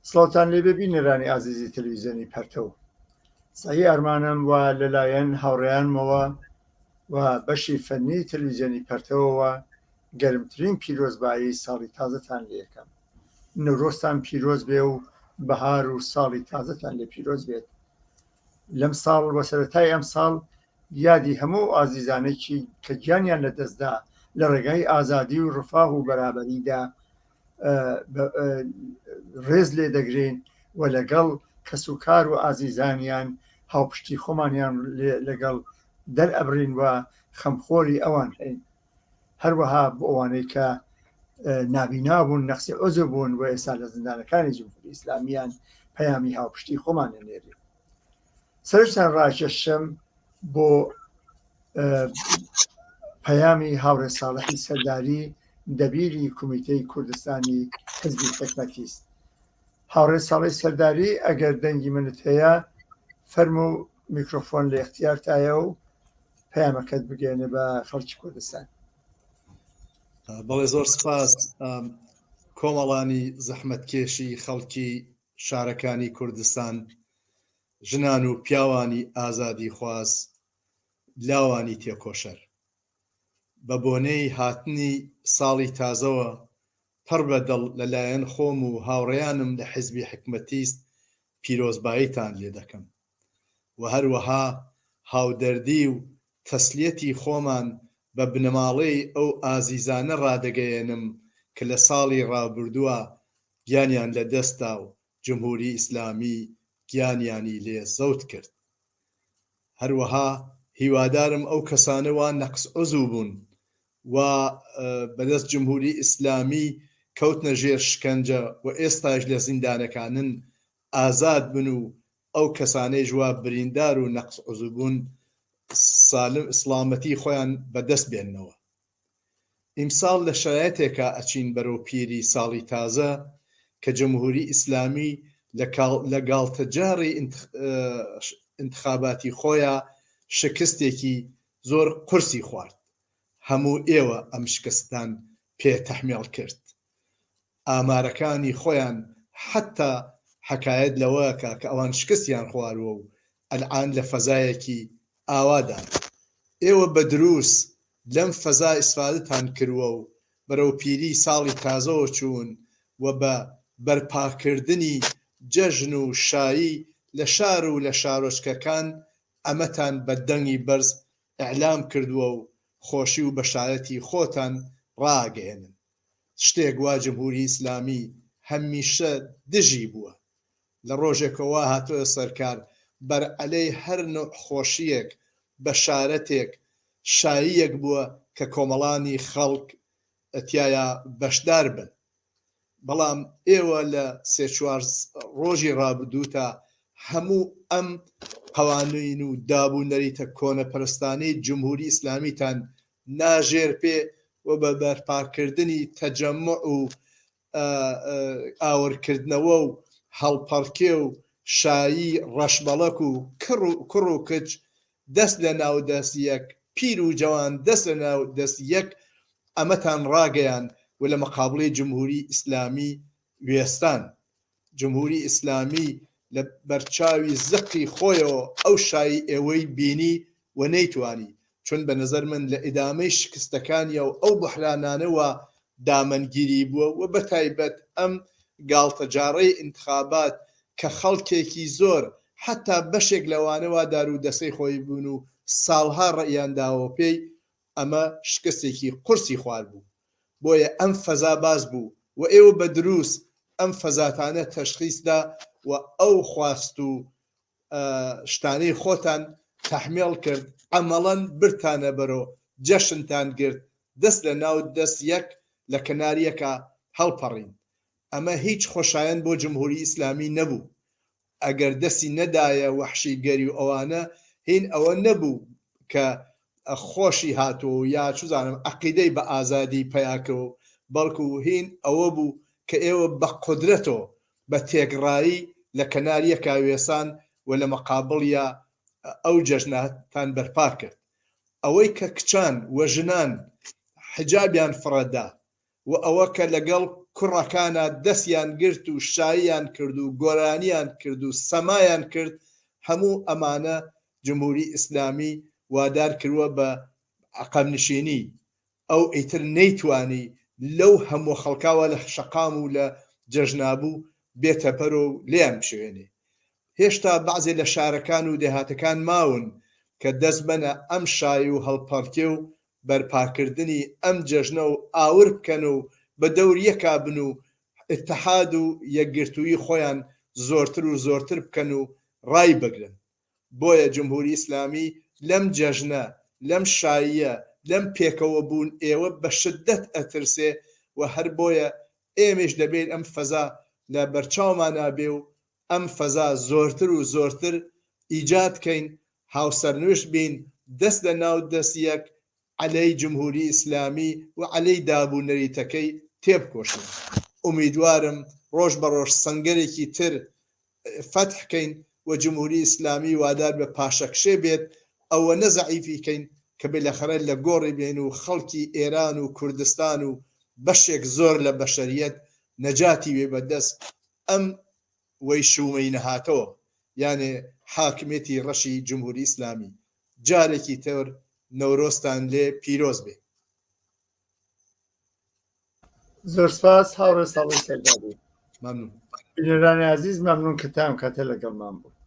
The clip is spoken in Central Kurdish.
سڵاتان لێ ببینەرانی ئازیزی تەلەڤیزیۆنی پەرتەو. سەهی ئەرمانم وە لەلایەن هاوڕێیانمەوە و بەشی فەنی تەلەڤیزیۆنی پەرتەوەوە گەرمترین پیرۆزبایی ساڵی تازەتان لێ یەکەم. نەورۆزتان پیرۆز بێ و بەهار و ساڵی تازەتان لێ پیرۆز بێت. لەم ساڵ وە سەرەتای ئەم ساڵ یادی هەموو ئازیزانێکی کە گیانیان لەدەستدا لە ڕێگای ئازادی و ڕفاه و بەرابەریدا ڕێز لێ دەگرین و لەگەڵ کەس و کار و ئازیزانیان هاوپشتی خۆمانیان لەگەڵ دەرئەبرین و خەمخۆری ئەوان هەین. هەروەها بۆ ئەوانەی کە نابینا بوون، نەخسی عوزر بوون و ئێستا لە زیندانەکانی جمهوری ئیسلامیان پەیامی هاوپشتی خۆمان نێرین. سەرنجتان ڕاکێشم بۆ پەیامی هاوڕێ ساڵحی سەرداری دەبیری کومیتەی کوردستانی حزبی حکمەتیست. هاوڕێ ساڵحی سەرداری ئەگەر دەنگی منت هەیە فەرموو میکرۆفۆن لە اختیارتایە و پەیامەکەت بگەێنە بە خەڵکی کوردستان. بەڵێ زۆر سپاس. کۆمەڵانی زەحمەتکێشی خەڵکی شارەکانی کوردستان، ژنان و پیاوانی ئازادی خواز، لاوانی تێکۆشەر، بە بۆنەی هاتنی ساڵی تازەوە پڕ بەدڵ لەلایەن خۆم و هاوڕێیانم لە حیزبی حکمەتیست پیرۆزباییتان لێ دەکەم و هەروەها هاودەردی و تەسلیەتی خۆمان بە بنەماڵەی ئەو ئازیزانە ڕادەگەیەنم کە لە ساڵی ڕابردووە گیانیان لە دەستا و جمهوری ئیسلامی گیانیانی لێ زەوت کرد. هەروەها هیوادارم ئەو کەسانەوە نەقس عوزو بوون و بەدەست جمهوری ئیسلامی کەوتنە ژێر شکنجە و ئێستاش لە زیندانەکانن ئازاد بن و ئەو کەسانەی ژوا بریندار و نەقس عوزو بوون سالم ئیسلامەتی خۆیان بەدەست بێننەوە. ئیمساڵ لە شایەتێکە ئەچین بەرەو پیری ساڵی تازە کە جمهوری ئیسلامی لە گاڵتەجاری انتخاباتی خۆیان شکستێکی زۆر قورسی خوارد. هەموو ئێوە ئەم شکستان پێ تەحمیل کرد. ئامارەکانی خۆیان حتا حکایەت لەوەکە کە ئەوان شکستیان خواروە و ئەلعان لە فەزایەکی ئاوادان. ئێوە بە دروست لەم فەزا ئیسفادەتان کردووە و بەرەو پیری ساڵی تازەوە چوون و بە بەرپاکردنی جەژن و شایی لە شار و لە شارۆچکەکان ئەمەتان بە دەنگی بەرز ئەعلام کردووە و خۆشی و بەشارەتی خۆتان ڕاگەێنن. شتێک وا جمهوری ئیسلامی هەمیشە دژی بووە. لە ڕۆژێکەوە هاتووە سەرکار بەرعەلەی هەر نوع خۆشیەک بەشارەتێک شاییەک بووە کە کۆمەڵانی خەڵک ئەتیایە بەشدار بن. بەڵام ئێوە لە سێ چوار ڕۆژی ڕابردووتە هەموو ئەم قەوانین و دابوونەریتە کۆنەپەرستانەی جمهوری ئیسلامیتان ناژێر پێ و بە بەرپاکردنی تەجەموع و ئاورکردنەوە و هەڵپەڕکێ و شایی ڕەشبەڵەک و کوڕ و کچ دەست لە ناو دەست یەک، پیر و جوان دەست لە ناو دەست یەک ئەمەتان ڕاگەیان و لە مەقابڵی جمهوری ئیسلامی وێستان. جمهوری ئیسلامی لە بەرچاوی زەقی خۆیەوە ئەو شایی ئێوەی بینی و نەیتوانی، چون بە نەزەر من لە ئیدامەی شکستەکانیە و ئەو بەحرانانەوە دامەنگیری بووە و بە تایبەت ئەم گاڵتەجارەی انتخابات کە خەڵکێکی زۆر حتا بەشێک لەوانەوە دار و دەسەی خۆی بوون و ساڵها ڕەیان داوە پێی، ئەمە شکستێکی قورسی خوار بوو. بۆیە ئەم فەزا باز بوو و ئێوە بە دروست ئەم فەزاتانە تەشخیصدا و ئەو خواست و شتانەی خۆتان تەحمیل کرد، عەمەڵەن برتانە بەرەو جەشنتان گرت، دەست لە ناو دەست یەک لە کەناریەکە هەڵپەڕین. ئەمە هیچ خۆشایەن بۆ جمهوری ئیسلامی نەبوو. ئەگەر دەستی نەدایە وەحشی گەری و ئەوانە هین ئەوە نەبوو کە خۆشی هاتووە یا چوزانم عەقیدەی بە ئازادی پەیاکەوە، بەڵکو هین ئەوە بوو کە ئێوە بە قودرەتەوە بە تێگڕایی لە کەناریەکە وێسان و لە مەقابڵیە ئەو جەژنەتان بەرپا کرد. ئەوەی کە کچان و ژنان حجابیان فڕەدا و ئەوە کە لەگەڵ کوڕەکانە دەستیان گرت و شاییان کرد و گۆرانیان کرد و سەمایان کرد هەموو ئەمانە جمهوری ئیسلامی وادار کردووە بە عەقەبنشینی ئەو ئیتر نەیتوانی لەو هەموو خەڵکاوە لە شەقام و لە جەژنابوو بێتە پەر و لێیان بشوێنێ هێشتا بەعزێ لە شارەکان و دێهاتەکان ماون کە دەست بەنە ئەم شای و هەڵپەڕکێ و بەرپاکردنی ئەم جەژنە و ئاور بکەن و بە دەوریەکا بن و ئیتحاد و یەکگرتووی خۆیان زۆرتر و زۆرتر بکەن و ڕای بگرن بۆیە جمهوری ئیسلامی لەم جەژنە لەم شاییە لەم پێکەوە بوون ئێوە بە شدەت ئەترسێ و هەر بۆیە ئێمەش دەبێت ئەم فەزا لە بەرچاومانە بێ و ئەم فەزا زۆرتر و زۆرتر ئیجاد کەین هاوسەرنوشت بین دەست لە ناو دەستیەک عەلەی جمهوری ئیسلامی و عەلەی دابوونەریتەکەی تێبکۆشن ئومیدوارم ڕۆژ بە ڕۆژ سەنگەرێکی تر فەتحکەین و جمهوری ئیسلامی وادار بە پاشەکشێ بێت ئەوە نەزەعیفیکەین کە بێلەخەرە لە گۆڕی بێن و خەڵکی ئێران و کوردستان و بەشێک زۆر لە بەشەریەت نەجاتی وێ بەدەست ئەم وەی شومەی نەهاتەوە یانێ حاکمێتی ڕەشی جمهوری ئیسلامی جارێکی تر نەورۆستان لێ پیرۆز بێ زۆر سپاس هاوڕێ ساڵی سەردابی مەمنون بینەرانی عەزیز مەمنون کە تام کاتە لەگەڵمان بوو